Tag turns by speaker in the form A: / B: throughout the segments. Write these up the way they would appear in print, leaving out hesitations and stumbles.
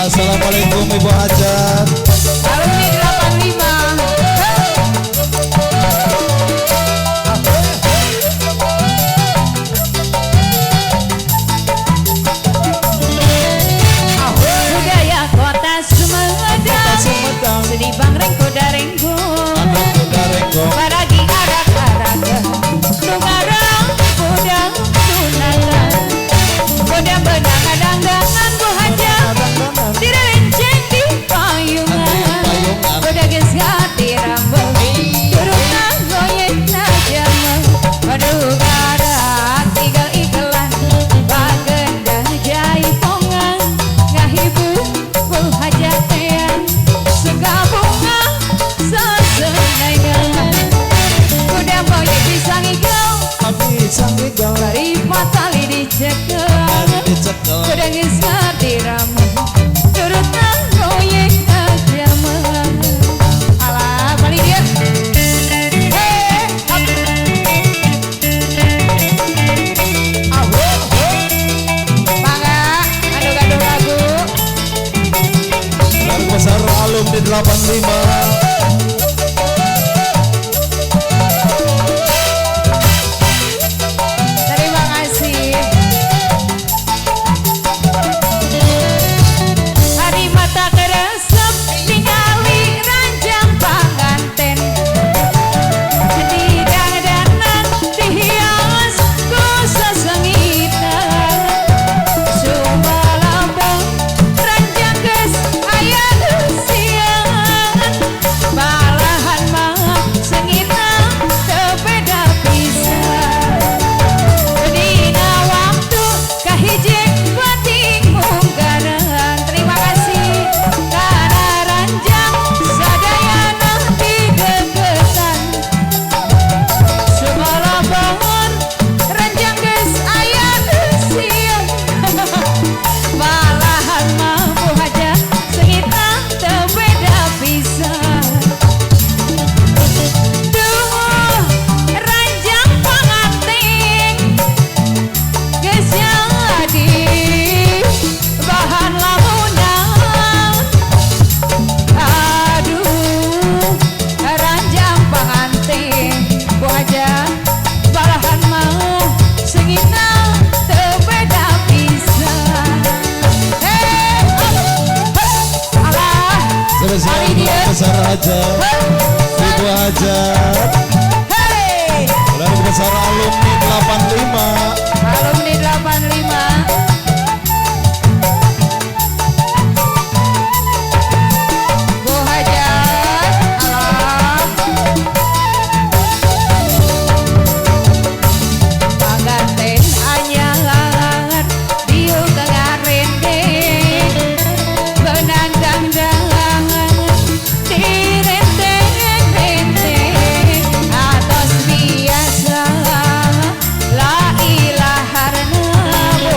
A: Assalamualaikum Ibu Hajat.
B: Alumni 85. Budaya Kota Sumedang, seni bangreng kodarenggo, baragi arak-araga, nungarang podang tunangan, podang benang-dangangan Bu Hajat, direnceng di payungan, podang gesati rambut, turunang goyek najamah, aduh garak tinggal iklan, bagenda jaipongan, ngahibur Bu Hajat teang, segabungan sesenengan, kuda goyek bisa ngigau, dari mata lidi cekel, kuda gesati rambut, turunang goyek najamah, alah balik dia.
A: Besar alumni 85.
B: Terima kasih. Hari mata keresep ningali ranjang panganten, jedidang danan dihias ku sesengitan, sumbalabang ranjang geus aya usian, malahan mah sengitna teu beda pisan. Dina waktu kahiji batik munggaran, terima kasih karena ranjang sadayana digegesan, segala bangun ranjang geus aya usian, malahan mah Bu Hajat sengitna teu beda pisan. Duh ranjang panganting geus jadi bahan lamunan, aduh ranjang panganting Bu Hajat balahan mau sengitna teu beda pisan. Alah
A: Sebesar
B: hari dia.
A: besar Hajat, Ibu Hajat. Dari besar alumni 85.
B: Alumni 85. Bu Hajat, alah panganten anyar dieu kagarendeng, benang dandangan direnteng-renteng, atos biasa la ilaharna Bu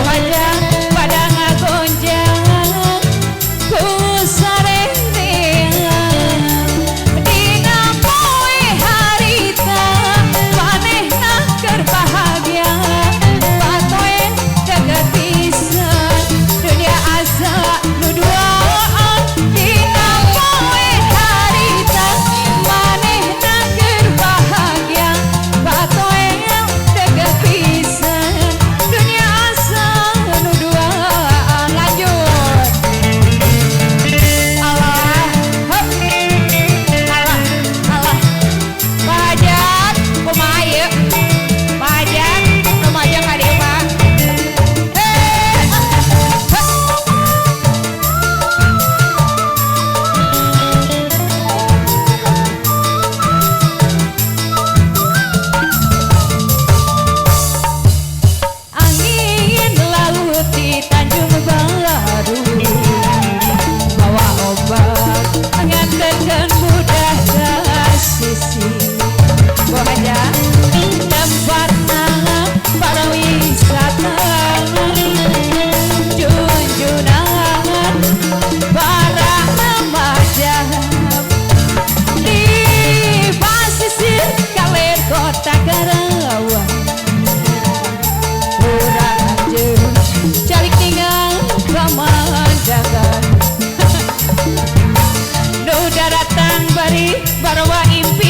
B: hari Barwa impi